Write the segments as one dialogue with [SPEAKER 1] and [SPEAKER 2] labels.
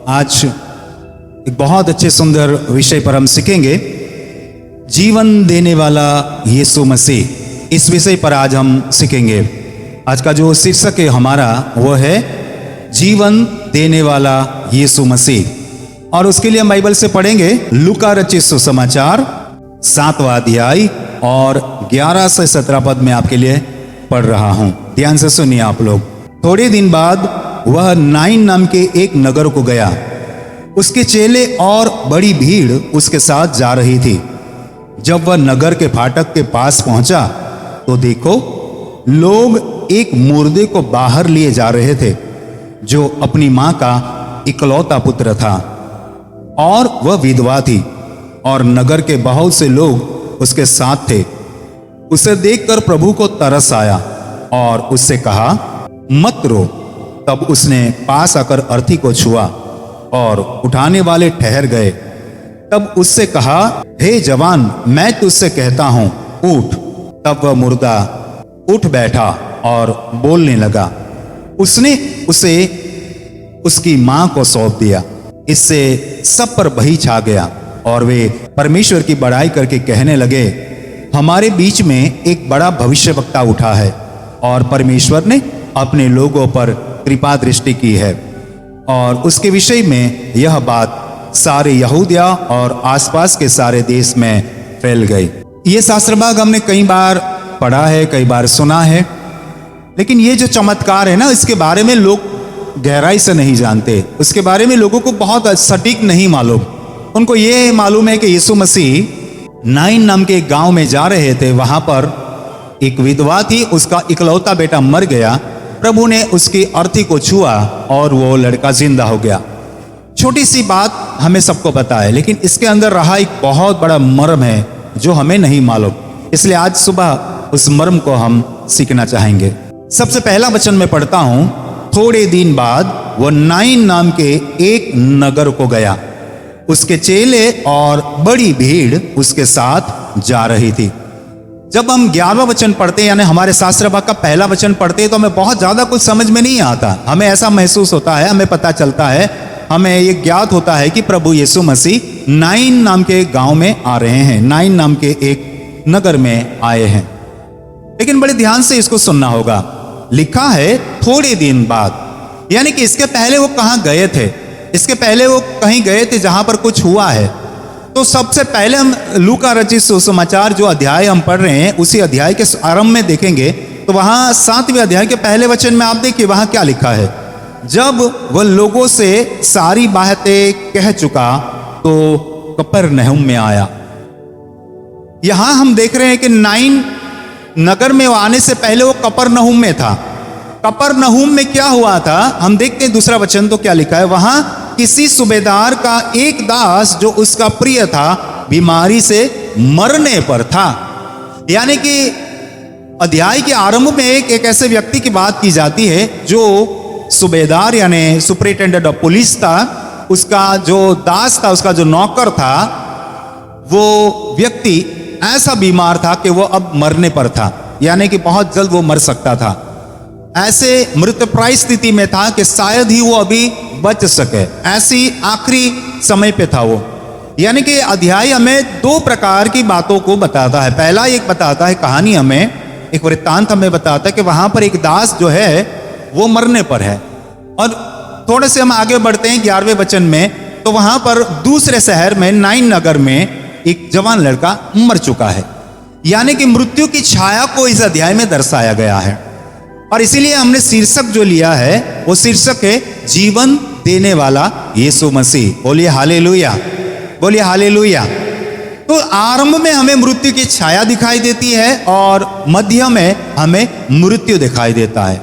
[SPEAKER 1] आज एक बहुत अच्छे सुंदर विषय पर हम सीखेंगे, जीवन देने वाला यीशु मसीह। इस विषय पर आज हम सीखेंगे। आज का जो शीर्षक है हमारा वो है जीवन देने वाला यीशु मसीह। और उसके लिए हम बाइबल से पढ़ेंगे लूका रचित सुसमाचार 7वां अध्याय और 11 से 17 पद में आपके लिए पढ़ रहा हूं। ध्यान से सुनिए आप लोग। थोड़े दिन बाद वह नाइन नाम के एक नगर को गया। उसके चेले और बड़ी भीड़ उसके साथ जा रही थी। जब वह नगर के फाटक के पास पहुंचा तो देखो, लोग एक मुर्दे को बाहर लिए जा रहे थे, जो अपनी मां का इकलौता पुत्र था, और वह विधवा थी, और नगर के बहुत से लोग उसके साथ थे। उसे देखकर प्रभु को तरस आया और उससे कहा, मत रो। तब उसने पास आकर अर्थी को छुआ और उठाने वाले ठहर गए। तब उससे कहा, हे जवान, मैं तुझसे कहता हूं, उठ। तब वह मुर्दा उठ बैठा और बोलने लगा। उसने उसे उसकी मां को सौंप दिया। इससे सब पर भय छा गया और वे परमेश्वर की बड़ाई करके कहने लगे, हमारे बीच में एक बड़ा भविष्यवक्ता उठा है और परमेश्वर ने अपने लोगों पर कृपा दृष्टि की है। और उसके विषय में यह बात सारे यहूदिया और आसपास के सारे देश में फैल गई। ये शास्त्र भाग हमने कई बार पढ़ा है, कई बार सुना है, लेकिन ये जो चमत्कार है ना, इसके बारे में लोग गहराई से नहीं जानते। उसके बारे में लोगों को बहुत सटीक नहीं मालूम। उनको ये मालूम है कि यीशु मसीह नाइन नाम के एक गांव में जा रहे थे। वहां पर एक विधवा थी, उसका इकलौता बेटा मर गया। प्रभु ने उसकी अर्थी को छुआ और वो लड़का जिंदा हो गया। छोटी सी बात हमें सबको पता है, लेकिन इसके अंदर रहा एक बहुत बड़ा मर्म है जो हमें नहीं मालूम। इसलिए आज सुबह उस मर्म को हम सीखना चाहेंगे। सबसे पहला वचन में पढ़ता हूं, थोड़े दिन बाद वो नाइन नाम के एक नगर को गया। उसके चेले और बड़ी भीड़ उसके साथ जा रही थी। जब हम 11वां वचन पढ़ते हैं, यानी हमारे शास्त्र भाग का पहला वचन पढ़ते हैं, तो हमें बहुत ज्यादा कुछ समझ में नहीं आता। हमें ऐसा महसूस होता है, हमें पता चलता है, हमें ये ज्ञात होता है कि प्रभु यीशु मसीह नाइन नाम के एक गांव में आ रहे हैं, नाइन नाम के एक नगर में आए हैं। लेकिन बड़े ध्यान से इसको सुनना होगा। लिखा है थोड़े दिन बाद, यानी कि इसके पहले वो कहां गए थे? इसके पहले वो कहीं गए थे जहां पर कुछ हुआ है। तो सबसे पहले हम लूका रचित सुसमाचार जो अध्याय हम पढ़ रहे हैं, उसी अध्याय के आरंभ में देखेंगे। तो वहां 7वें अध्याय के पहले वचन में आप देखिए वहां क्या लिखा है। जब वह लोगों से सारी बातें कह चुका तो कफरनहूम में आया। यहां हम देख रहे हैं कि नाइन नगर में आने से पहले वो कफरनहूम में था। कफरनहूम में क्या हुआ था, हम देखते हैं दूसरा वचन तो क्या लिखा है। वहां किसी सूबेदार का एक दास जो उसका प्रिय था, बीमारी से मरने पर था। यानी कि अध्याय के आरंभ में एक ऐसे व्यक्ति की बात की जाती है जो सूबेदार यानी सुपरिटेंडेंट ऑफ पुलिस था। उसका जो दास था, उसका जो नौकर था, वो व्यक्ति ऐसा बीमार था कि वो अब मरने पर था, यानी कि बहुत जल्द वो मर सकता था। ऐसे मृतप्राय स्थिति में था कि शायद ही वो अभी बच सके। ऐसी आखिरी समय पे था वो। यानी कि अध्याय हमें दो प्रकार की बातों को बताता है। पहला एक बताता है कहानी, हमें एक वृत्तांत हमें बताता है कि वहां पर एक दास जो है वो मरने पर है। और थोड़े से हम आगे बढ़ते हैं 11वें वचन में, तो वहां पर दूसरे शहर में नाइन नगर में एक जवान लड़का मर चुका है। यानी कि मृत्यु की छाया को इस अध्याय में दर्शाया गया है। और इसीलिए हमने शीर्षक जो लिया है वो शीर्षक है जीवन देने वाला यीशु मसीह। बोलिए हालेलुया, बोलिए हालेलुया। तो आरंभ में हमें मृत्यु की छाया दिखाई देती है और मध्य में हमें मृत्यु दिखाई देता है।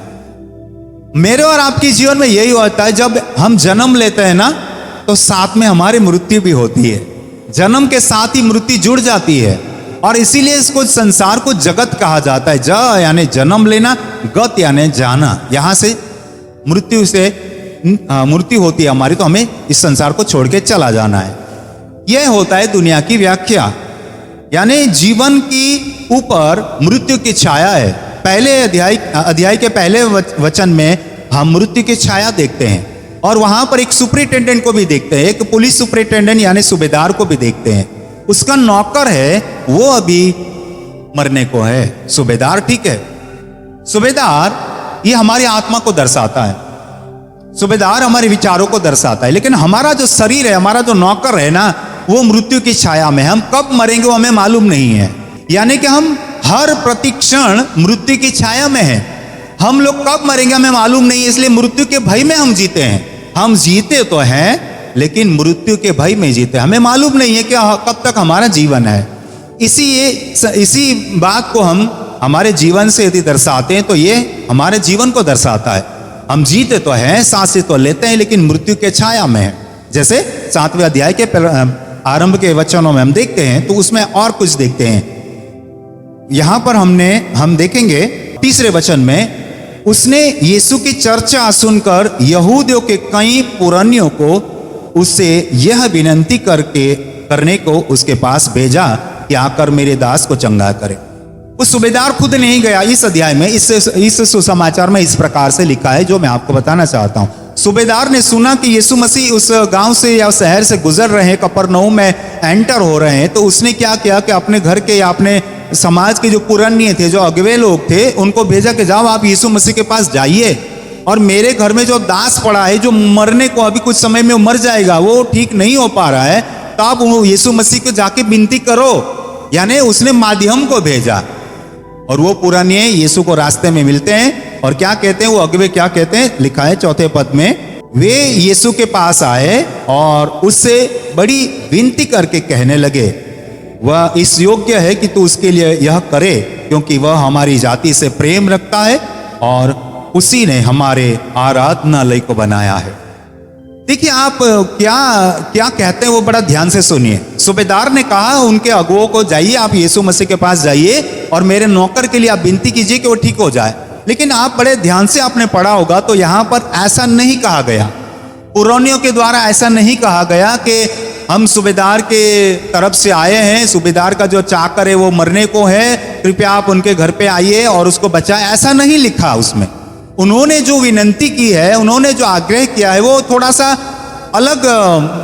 [SPEAKER 1] मेरे और आपके जीवन में यही होता है, जब हम जन्म लेते हैं ना, तो साथ में हमारी मृत्यु भी होती है। जन्म के साथ ही मृत्यु जुड़ जाती है। और इसीलिए इसको संसार को जगत कहा जाता है। ज यानी जन्म लेना, गत यानी जाना। यहां से मृत्यु होती है हमारी, तो हमें इस संसार को छोड़ के चला जाना है। यह होता है दुनिया की व्याख्या। यानी जीवन की ऊपर मृत्यु की छाया है। पहले अध्याय के पहले वचन में हम मृत्यु की छाया देखते हैं और वहां पर एक सुपरिटेंडेंट को भी देखते हैं, एक पुलिस सुपरिटेंडेंट यानी सूबेदार को भी देखते हैं। उसका नौकर है वो अभी मरने को है। सूबेदार ठीक है, सूबेदार ये हमारी आत्मा को दर्शाता है, सूबेदार हमारे विचारों को दर्शाता है, लेकिन हमारा जो शरीर है, हमारा जो नौकर है ना, वो मृत्यु की छाया में। हम कब मरेंगे वो हमें मालूम नहीं है, यानी कि हम हर प्रतिक्षण मृत्यु की छाया में है। हम लोग कब मरेंगे हमें मालूम नहीं है, इसलिए मृत्यु के भय में हम जीते हैं। हम जीते तो हैं लेकिन मृत्यु के भय में जीते, हमें मालूम नहीं है कि कब तक हमारा जीवन है। इसी बात को हम हमारे जीवन से यदि दर्शाते हैं तो ये हमारे जीवन को दर्शाता है। हम जीते तो हैं, सांसें तो लेते हैं, लेकिन मृत्यु के छाया में है। जैसे 7वें अध्याय के आरंभ के वचनों में हम देखते हैं तो उसमें और कुछ देखते हैं। यहां पर हम देखेंगे 3रे वचन में, उसने यीशु की चर्चा सुनकर यहूदियों के कई पुरानियों को उससे यह विनती करने को उसके पास भेजा कि आकर मेरे दास को चंगा करे। वो सूबेदार खुद नहीं गया। इस अध्याय में इस सुसमाचार में इस प्रकार से लिखा है जो मैं आपको बताना चाहता हूं। सूबेदार ने सुना कि यीशु मसीह उस गांव से या शहर से गुजर रहे हैं, कफरनहूम में एंटर हो रहे हैं, तो उसने क्या किया कि अपने घर के या अपने समाज के जो पुराने थे, जो अगवे लोग थे, उनको भेजा कि जाओ आप यीशु मसीह के पास जाइए और मेरे घर में जो दास पड़ा है, जो मरने को अभी कुछ समय में मर जाएगा, वो ठीक नहीं हो पा रहा है, तो आप यीशु मसीह को जाके विनती करो। यानी उसने माध्यम को भेजा और वो पुराने यीशु को रास्ते में मिलते हैं और क्या कहते हैं, वो अगवे क्या कहते हैं, लिखा है 4 पद में, वे यीशु के पास आए और उससे बड़ी विनती करके कहने लगे, वह इस योग्य है कि तू उसके लिए यह करे, क्योंकि वह हमारी जाति से प्रेम रखता है और उसी ने हमारे आराधनालय को बनाया है। देखिए आप क्या कहते हैं वो बड़ा ध्यान से सुनिए। सूबेदार ने कहा उनके अगुओं को, जाइए आप यीशु मसीह के पास जाइए और मेरे नौकर के लिए आप विनती कीजिए कि वो ठीक हो जाए। लेकिन आप बड़े ध्यान से आपने पढ़ा होगा तो यहां पर ऐसा नहीं कहा गया, पुरानियों के द्वारा ऐसा नहीं कहा गया कि हम सूबेदार के तरफ से आए हैं, सूबेदार का जो चाकर है वो मरने को है, कृपया आप उनके घर पे आइए और उसको बचाएं, ऐसा नहीं लिखा उसमें। उन्होंने जो विनती की है, उन्होंने जो आग्रह किया है, वो थोड़ा सा अलग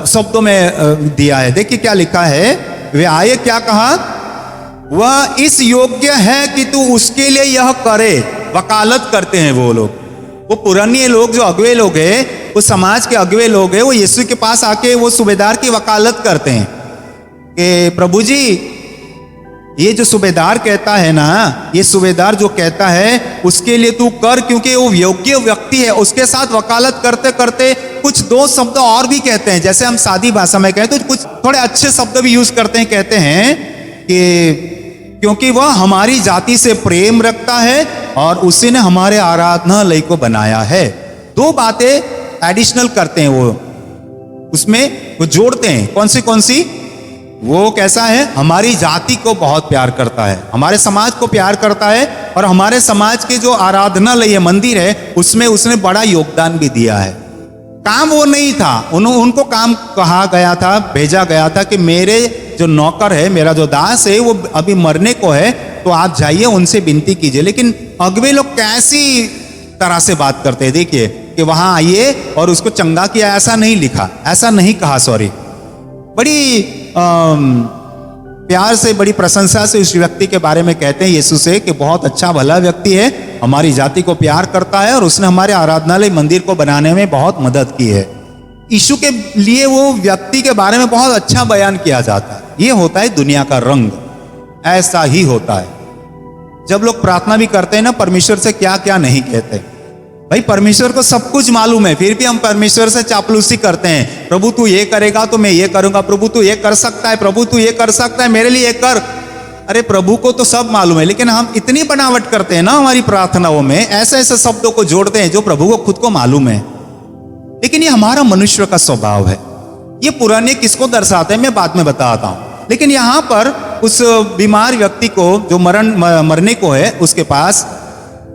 [SPEAKER 1] शब्दों में दिया है। देखिए क्या लिखा है, वे आए, क्या कहा, वह इस योग्य है कि तू उसके लिए यह करे। वकालत करते हैं वो लोग, वो पुराने लोग जो अगवे लोग हैं, वो समाज के अगवे लोग हैं, वो यीशु के पास आके वो सूबेदार की वकालत करते हैं कि प्रभु जी ये जो सूबेदार कहता है ना, ये सूबेदार जो कहता है उसके लिए तू कर, क्योंकि वो योग्य व्यक्ति है। उसके साथ वकालत करते करते कुछ 2 शब्द और भी कहते हैं, जैसे हम सादी भाषा में कहते हैं, कुछ थोड़े अच्छे शब्द भी यूज करते हैं। कहते हैं कि क्योंकि वह हमारी जाति से प्रेम रखता है और उसी ने हमारे आराधनालय को बनाया है। 2 बातें एडिशनल करते हैं वो, उसमें वो जोड़ते हैं। कौन सी? वो कैसा है, हमारी जाति को बहुत प्यार करता है, हमारे समाज को प्यार करता है, और हमारे समाज के जो आराधनालय मंदिर है उसमें उसने बड़ा योगदान भी दिया है। काम वो नहीं था, उनको काम कहा गया था, भेजा गया था कि मेरे जो नौकर है, मेरा जो दास है, वो अभी मरने को है, तो आप जाइए उनसे विनती कीजिए। लेकिन अगवे लोग कैसी तरह से बात करते हैं, देखिए कि वहां आइए और उसको चंगा किया, ऐसा नहीं लिखा, ऐसा नहीं कहा, सॉरी, बड़ी प्यार से, बड़ी प्रशंसा से उस व्यक्ति के बारे में कहते हैं यीशु से कि बहुत अच्छा भला व्यक्ति है, हमारी जाति को प्यार करता है और उसने हमारे आराधनालय मंदिर को बनाने में बहुत मदद की है। यीशु के लिए वो व्यक्ति के बारे में बहुत अच्छा बयान किया जाता है। ये होता है दुनिया का रंग, ऐसा ही होता है। जब लोग प्रार्थना भी करते हैं ना, परमेश्वर से क्या क्या नहीं कहते। भाई परमेश्वर को सब कुछ मालूम है, फिर भी हम परमेश्वर से चापलूसी करते हैं। प्रभु तू ये करेगा तो मैं ये करूंगा, प्रभु तू ये कर सकता है, प्रभु तू ये कर सकता है, मेरे लिए ये कर। अरे प्रभु को तो सब मालूम है, लेकिन हम इतनी बनावट करते हैं ना हमारी प्रार्थनाओं में, ऐसे ऐसे शब्दों को जोड़ते हैं जो प्रभु को खुद को मालूम है। लेकिन ये हमारा मनुष्य का स्वभाव है। ये पुराने किसको दर्शाते हैं मैं बाद में बताता हूं। लेकिन यहां पर उस बीमार व्यक्ति को जो मरने को है, उसके पास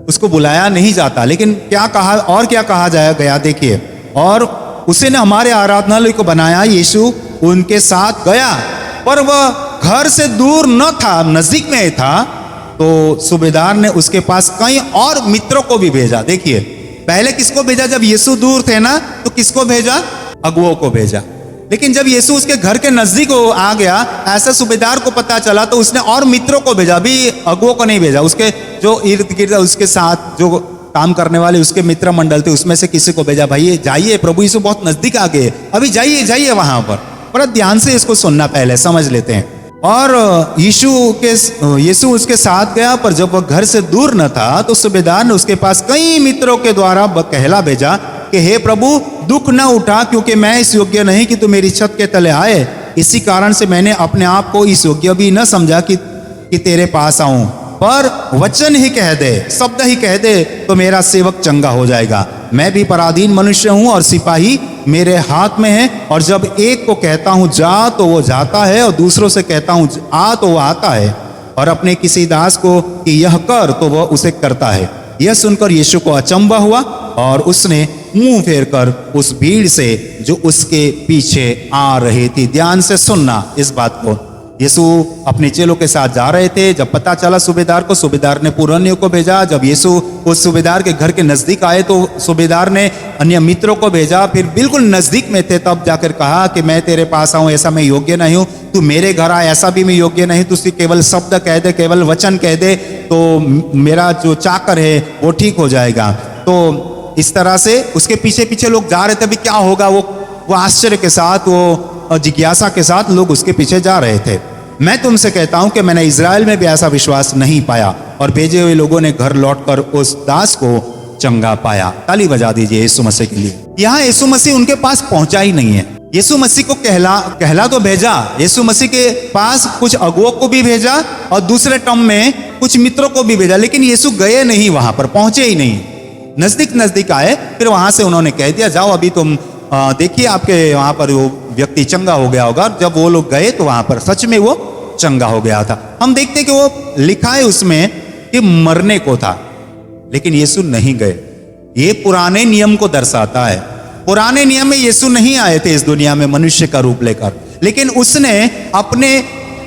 [SPEAKER 1] उसको बुलाया नहीं जाता, लेकिन क्या कहा, और क्या कहा गया, देखिए, और उसी ने हमारे आराधनालय को बनाया। यीशु उनके साथ गया, पर वह घर से दूर न था, नजदीक में था, तो सूबेदार ने उसके पास कई और मित्रों को भी भेजा। देखिए पहले किसको भेजा? जब यीशु दूर थे ना, तो किसको भेजा? अगुओं को भेजा। लेकिन जब यीशु उसके घर के नजदीक आ गया, ऐसा सूबेदार को पता चला, तो उसने और मित्रों को भेजा, अभी अगुओं को नहीं भेजा। उसके जो इर्द गिर्द उसके साथ जो काम करने वाले उसके मित्र मंडल थे, उसमें से किसी को भेजा, भाई जाइए, प्रभु यीशु बहुत नजदीक आ गए, अभी जाइए जाइए वहां पर। बड़ा ध्यान से इसको सुनना, पहले समझ लेते हैं। और यीशु उसके साथ गया, पर जब वह घर से दूर न था, तो सूबेदार ने उसके पास कई मित्रों के द्वारा कहला भेजा कि हे प्रभु, दुख न उठा, क्योंकि मैं इस योग्य नहीं कि तू मेरी छत के तले आए। इसी कारण से मैंने अपने आप को इस योग्य भी न समझा कि तेरे पास आऊं, पर वचन ही कह दे, शब्द ही कह दे, तो मेरा सेवक चंगा हो जाएगा। मैं भी पराधीन मनुष्य हूं और सिपाही मेरे हाथ में है, और जब एक को कहता हूं जा, तो वो जाता है, और दूसरों से कहता हूं आ, तो वो आता है, और अपने किसी दास को कि यह कर, तो वह उसे करता है। यह सुनकर यीशु को अचंभा हुआ, और उसने मुंह फेर कर उस भीड़ से जो उसके पीछे आ रही थी। ध्यान से सुनना इस बात को। यीशु अपने चेलों के साथ जा रहे थे। जब पता चला सूबेदार को, सूबेदार ने पुरानियों को भेजा। जब यीशु उस सूबेदार के घर के नजदीक आए, तो सूबेदार ने अन्य मित्रों को भेजा। फिर बिल्कुल नजदीक में थे, तब जाकर कहा कि मैं तेरे पास आऊं, ऐसा मैं योग्य नहीं हूं, तू मेरे घर आए, ऐसा भी मैं योग्य नहीं, तू केवल शब्द कह दे, केवल वचन कह दे, तो मेरा जो चाकर है वो ठीक हो जाएगा। तो इस तरह से उसके पीछे पीछे लोग जा रहे थे। अभी क्या होगा, वो आश्चर्य के साथ, वो जिज्ञासा के साथ लोग उसके पीछे जा रहे थे। मैं तुमसे कहता हूं कि मैंने इज़राइल में भी ऐसा विश्वास नहीं पाया। और भेजे हुए लोगों ने घर लौटकर उस दास को चंगा पाया। ताली बजा दीजिए यीशु मसीह के लिए। यहाँ यीशु मसीह उनके पास पहुंचा ही नहीं है। यीशु मसीह को कहला तो भेजा, यीशु मसीह के पास कुछ अगुओं को भी भेजा, और दूसरे टर्म में कुछ मित्रों को भी भेजा, लेकिन यीशु गए नहीं, वहां पर पहुंचे ही नहीं। नजदीक आए, फिर वहां से उन्होंने कह दिया जाओ, अभी तुम देखिए आपके वहां पर वो व्यक्ति चंगा हो गया होगा। जब वो लोग गए तो वहां पर सच में वो चंगा हो गया था। हम देखते कि वो लिखा है उसमें कि मरने को था, लेकिन यीशु नहीं गए। ये पुराने नियम को दर्शाता है। पुराने नियम में यीशु नहीं आए थे इस दुनिया में मनुष्य का रूप लेकर, लेकिन उसने अपने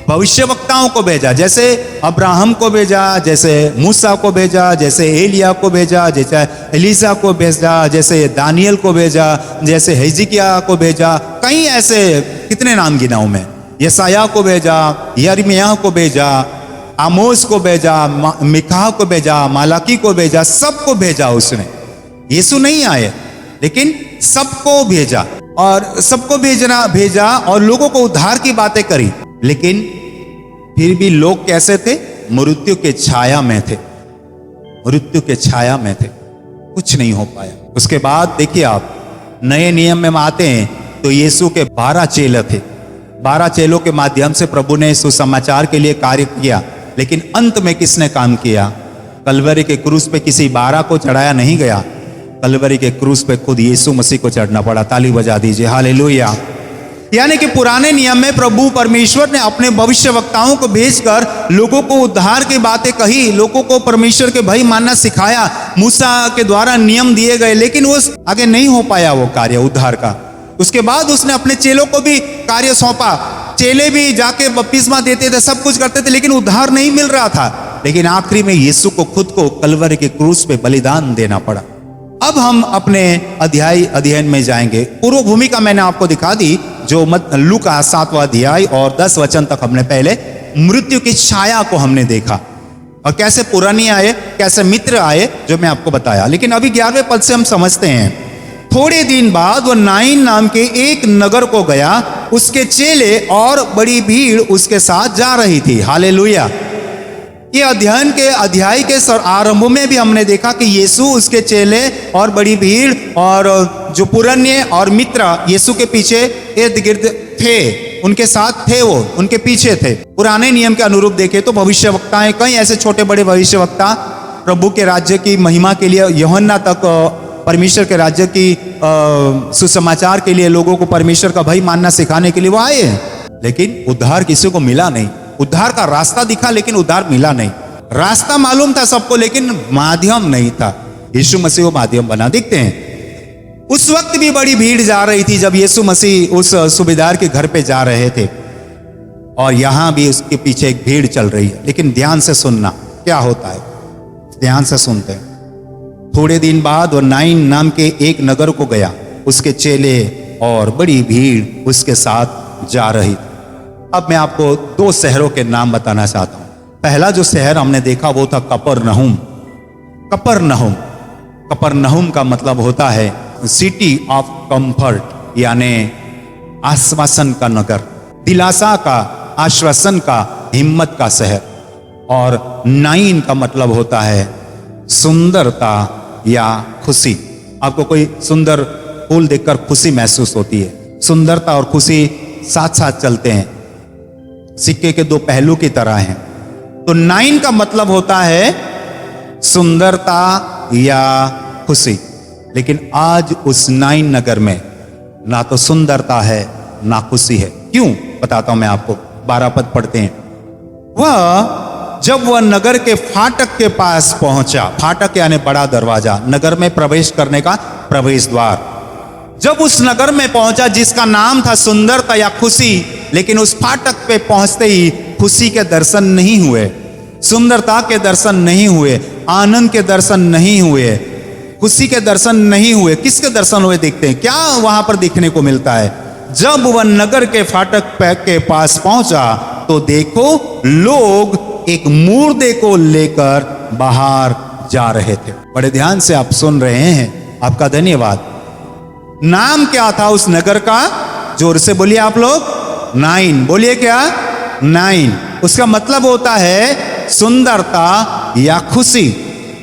[SPEAKER 1] भविष्यवक्ताओं को भेजा। जैसे अब्राहम को भेजा, जैसे मूसा को भेजा, जैसे एलिया को भेजा, जैसे एलिसा को भेजा, जैसे दानियल को भेजा, जैसे हिजकिय्याह को भेजा। कई ऐसे, कितने नाम गिनाऊं मैं, यशायाह को भेजा, यिर्मयाह को भेजा, आमोस को भेजा, मिकाह को भेजा, मालाकी को भेजा, सबको भेजा उसने। यीशु नहीं आए, लेकिन सबको भेजा, और सबको भेजा और लोगों को उद्धार की बातें करी। लेकिन फिर भी लोग कैसे थे? मृत्यु के छाया में थे, मृत्यु के छाया में थे, कुछ नहीं हो पाया। उसके बाद देखिए आप नए नियम में आते हैं तो यीशु के 12 चेले थे। 12 चेलों के माध्यम से प्रभु ने सुसमाचार के लिए कार्य किया, लेकिन अंत में किसने काम किया? कलवरी के क्रूस पे किसी 12 को चढ़ाया नहीं गया, कलवरी के क्रूस पे खुद यीशु मसीह को चढ़ना पड़ा। ताली बजा दीजिए, हालेलुया। यानी कि पुराने नियम में प्रभु परमेश्वर ने अपने भविष्यवक्ताओं को भेजकर लोगों को उद्धार की बातें कही, लोगों को परमेश्वर के भय मानना सिखाया, मूसा के द्वारा नियम दिए गए, लेकिन वो आगे नहीं हो पाया वो कार्य उद्धार का। उसके बाद उसने अपने चेलों को भी कार्य सौंपा। चेले भी जाके बपतिस्मा देते थे, सब कुछ करते थे, लेकिन उद्धार नहीं मिल रहा था। लेकिन आखिरी में यीशु को खुद को कलवरी के क्रूस पे बलिदान देना पड़ा। अब हम अपने अध्ययन में जाएंगे। पूर्व भूमिका मैंने आपको दिखा दी, जो लूका 7वां अध्याय और 10 वचन तक हमने पहले मृत्यु की छाया को हमने देखा, और कैसे पुरानी आए, कैसे मित्र आए, जो मैं आपको बताया। लेकिन अभी 11वें पद से हम समझते हैं, थोड़े दिन बाद वह नाइन नाम के एक नगर को गया, उसके चेले और बड़ी भीड़ उसके साथ जा रही थी। हालेलुया। ये अध्याय के आरंभ में भी हमने देखा कि यीशु, उसके चेले और बड़ी भीड़ और जो पुराने और मित्र यीशु के पीछे इर्द गिर्द थे, उनके साथ थे, वो उनके पीछे थे। पुराने नियम के अनुरूप देखे तो भविष्यवक्ताएं, कई ऐसे छोटे बड़े भविष्यवक्ता प्रभु के राज्य की महिमा के लिए, यूहन्ना तक परमेश्वर के राज्य की सुसमाचार के लिए लोगों को परमेश्वर का भय मानना सिखाने के लिए वो आए, लेकिन उद्धार किसी को मिला नहीं। उद्धार का रास्ता दिखा, लेकिन उद्धार मिला नहीं। रास्ता मालूम था सबको, लेकिन माध्यम नहीं था। यीशु मसीह वो माध्यम बना। देखते हैं, उस वक्त भी बड़ी भीड़ जा रही थी जब यीशु मसीह उस सूबेदार के घर पे जा रहे थे, और यहां भी उसके पीछे एक भीड़ चल रही है। लेकिन ध्यान से सुनना क्या होता है, ध्यान से सुनते हैं। थोड़े दिन बाद वो नाइन नाम के एक नगर को गया, उसके चेले और बड़ी भीड़ उसके साथ जा रही थी। अब मैं आपको दो शहरों के नाम बताना चाहता हूं। पहला जो शहर हमने देखा वो था कफरनहूम। कफरनहूम, कफरनहूम का मतलब होता है सिटी ऑफ कंफर्ट, यानी आश्वासन का नगर, दिलासा का, आश्वासन का, हिम्मत का शहर। और नाइन का मतलब होता है सुंदरता या खुशी। आपको कोई सुंदर फूल देखकर खुशी महसूस होती है। सुंदरता और खुशी साथ साथ चलते हैं, सिक्के के दो पहलू की तरह हैं। तो नाइन का मतलब होता है सुंदरता या खुशी। लेकिन आज उस नाइन नगर में ना तो सुंदरता है ना खुशी है। क्यों? बताता हूं मैं आपको। 12 पद पढ़ते हैं। जब वह नगर के फाटक के पास पहुंचा, फाटक यानी बड़ा दरवाजा, नगर में प्रवेश करने का प्रवेश द्वार। जब उस नगर में पहुंचा जिसका नाम था सुंदरता या खुशी, लेकिन उस फाटक पे पहुंचते ही खुशी के दर्शन नहीं हुए, सुंदरता के दर्शन नहीं हुए, आनंद के दर्शन नहीं हुए, खुशी के दर्शन नहीं हुए। किसके दर्शन हुए देखते हैं। क्या वहां पर देखने को मिलता है? जब वह नगर के फाटक के पास पहुंचा तो देखो लोग एक मुर्दे को लेकर बाहर जा रहे थे। बड़े ध्यान से आप सुन रहे हैं, आपका धन्यवाद। नाम क्या था उस नगर का? जोर से बोलिए आप लोग। नाइन। बोलिए क्या? नाइन। उसका मतलब होता है सुंदरता या खुशी।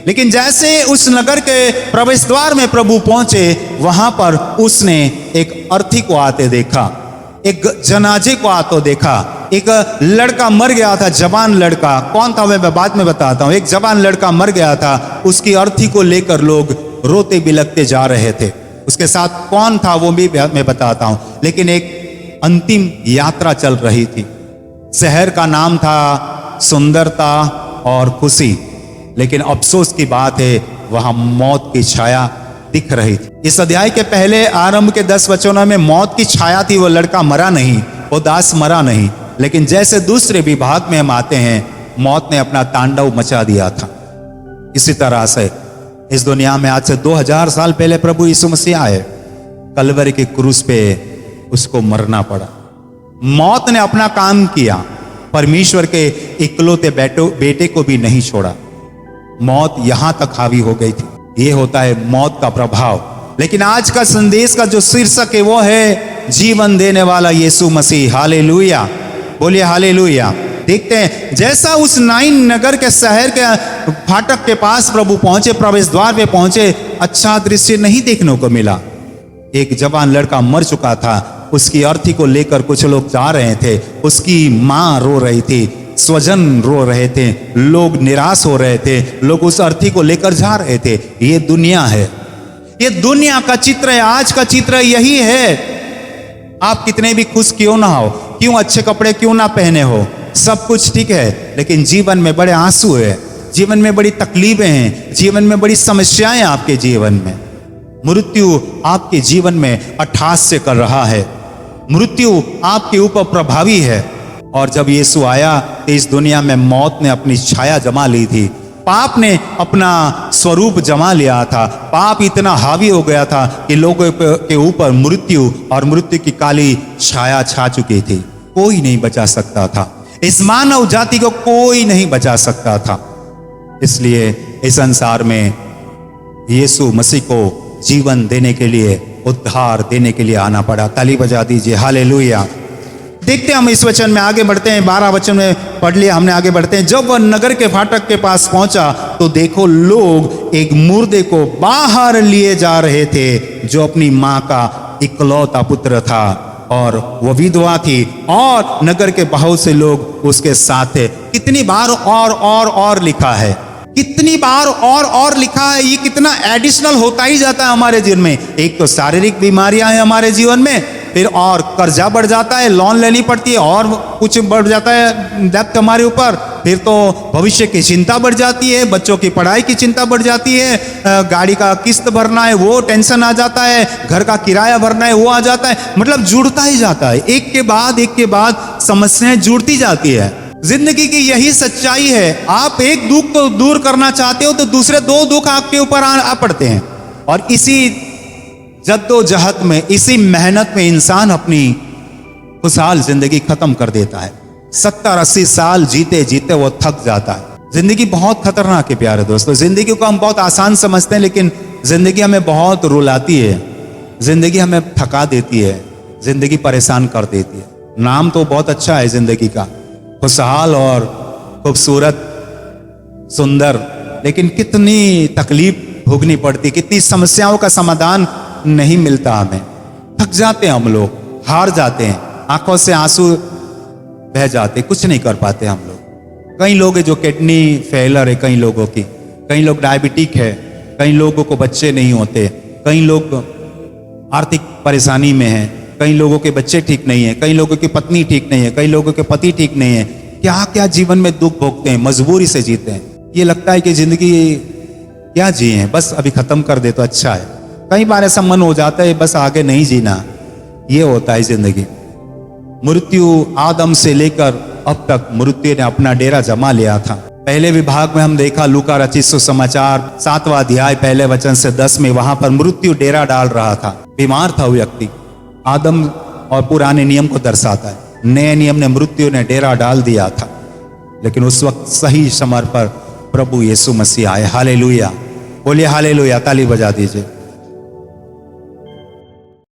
[SPEAKER 1] लेकिन जैसे उस नगर के प्रवेश द्वार में प्रभु पहुंचे, वहां पर उसने एक अर्थी को आते देखा, एक जनाजे को आते देखा। एक लड़का मर गया था, जवान लड़का। कौन था मैं बाद में बताता हूं। एक जवान लड़का मर गया था, उसकी अर्थी को लेकर लोग रोते बिलखते जा रहे थे। उसके साथ कौन था वो भी मैं बताता हूं। लेकिन एक अंतिम यात्रा चल रही थी। शहर का नाम था सुंदरता और खुशी, लेकिन अफसोस की बात है वहां मौत की छाया दिख रही थी। इस अध्याय के पहले आरंभ के 10 वचनों में मौत की छाया थी। वो लड़का मरा नहीं, वो दास मरा नहीं। लेकिन जैसे दूसरे विभाग में हम आते हैं, मौत ने अपना तांडव मचा दिया था। इसी तरह से इस दुनिया में आज से 2000 साल पहले प्रभु यीशु मसीह आए, कलवरी के क्रूस पे उसको मरना पड़ा। मौत ने अपना काम किया, परमेश्वर के इकलौते बेटे को भी नहीं छोड़ा। मौत यहां तक हावी हो गई थी। यह होता है मौत का प्रभाव। लेकिन आज का संदेश का जो शीर्षक है वो है जीवन देने वाला यीशु मसीह। हालेलुया। बोलिए हालेलुया। देखते हैं जैसा उस नाइन नगर के शहर के फाटक के पास प्रभु पहुंचे, प्रवेश द्वार पे पहुंचे, अच्छा दृश्य नहीं देखने को मिला। एक जवान लड़का मर चुका था, उसकी अर्थी को लेकर कुछ लोग जा रहे थे। उसकी मां रो रही थी, स्वजन रो रहे थे, लोग निराश हो रहे थे, लोग उस अर्थी को लेकर जा रहे थे। ये दुनिया है, ये दुनिया का चित्र है। आज का चित्र यही है। आप कितने भी खुश क्यों ना हो, क्यों अच्छे कपड़े क्यों ना पहने हो, सब कुछ ठीक है, लेकिन जीवन में बड़े आंसू है, जीवन में बड़ी तकलीफें हैं, जीवन में बड़ी समस्याएं आपके जीवन में। मृत्यु आपके जीवन में अट्ठास्य कर रहा है, मृत्यु आपके ऊपर प्रभावी है। और जब यीशु आया तो इस दुनिया में मौत ने अपनी छाया जमा ली थी, पाप ने अपना स्वरूप जमा लिया था। पाप इतना हावी हो गया था कि लोगों के ऊपर मृत्यु और मृत्यु की काली छाया छा चुकी थी। कोई नहीं बचा सकता था, इस मानव जाति को कोई नहीं बचा सकता था। इसलिए इस संसार में यीशु मसीह को जीवन देने के लिए, उद्धार देने के लिए आना पड़ा। ताली बजा दीजिए, हालेलुया। देखते हैं हम इस वचन में आगे बढ़ते हैं। 12 वचन में पढ़ लिया हमने, आगे बढ़ते हैं। जब वह नगर के फाटक के पास पहुंचा तो देखो लोग एक मुर्दे को बाहर लिए जा रहे थे, जो अपनी मां का इकलौता पुत्र था और वह विधवा थी, और नगर के बहुत से लोग उसके साथ थे। कितनी बार और लिखा है, कितनी बार और लिखा है। ये कितना एडिशनल होता ही जाता है हमारे जीवन में। एक तो शारीरिक बीमारियां हैं हमारे जीवन में, फिर और कर्जा बढ़ जाता है, लोन लेनी पड़ती है, और कुछ बढ़ जाता है डेब्ट हमारे ऊपर। फिर तो भविष्य की चिंता बढ़ जाती है, बच्चों की पढ़ाई की चिंता बढ़ जाती है, गाड़ी का किस्त भरना है वो टेंशन आ जाता है, घर का किराया भरना है वो आ जाता है। मतलब जुड़ता ही जाता है, एक के बाद समस्याएं जुड़ती जाती है। जिंदगी की यही सच्चाई है। आप एक दुख को दूर करना चाहते हो तो दूसरे दो दुख आपके ऊपर आ पड़ते हैं। और इसी जद्दोजहद में, इसी मेहनत में इंसान अपनी खुशहाल जिंदगी खत्म कर देता है। 70-80 साल जीते जीते वो थक जाता है। जिंदगी बहुत खतरनाक है प्यारे दोस्तों। जिंदगी को हम बहुत आसान समझते हैं, लेकिन जिंदगी हमें बहुत रुलाती है, जिंदगी हमें थका देती है, जिंदगी परेशान कर देती है। नाम तो बहुत अच्छा है जिंदगी का, खुशहाल और खूबसूरत, सुंदर, लेकिन कितनी तकलीफ भोगनी पड़ती, कितनी समस्याओं का समाधान नहीं मिलता हमें। थक जाते हैं हम लोग, हार जाते हैं, आंखों से आंसू बह जाते, कुछ नहीं कर पाते हम लोग। कई लोग हैं जो किडनी फेलर है, कई लोगों की, कई लोग डायबिटिक है, कई लोगों को बच्चे नहीं होते, कई लोग आर्थिक परेशानी में हैं, कई लोगों के बच्चे ठीक नहीं है, कई लोगों की पत्नी ठीक नहीं है, कई लोगों के पति ठीक नहीं है। क्या क्या जीवन में दुख भोगते हैं, मजबूरी से जीते हैं। ये लगता है कि जिंदगी क्या जिए, बस अभी खत्म कर दे तो अच्छा है। कई बार ऐसा मन हो जाता है बस आगे नहीं जीना। ये होता है जिंदगी। मृत्यु आदम से लेकर अब तक मृत्यु ने अपना डेरा जमा लिया था। पहले विभाग में हम देखा लूका रचित सुसमाचार 7वां अध्याय पहले वचन से 10 में, वहां पर मृत्यु डेरा डाल रहा था। बीमार था वो व्यक्ति। आदम और पुराने नियम को दर्शाता है। नए नियम ने मृत्यु ने डेरा डाल दिया था, लेकिन उस वक्त सही समय पर प्रभु यीशु मसीह आए। हालेलुया, बोलिए हालेलुया, ताली बजा दीजिए।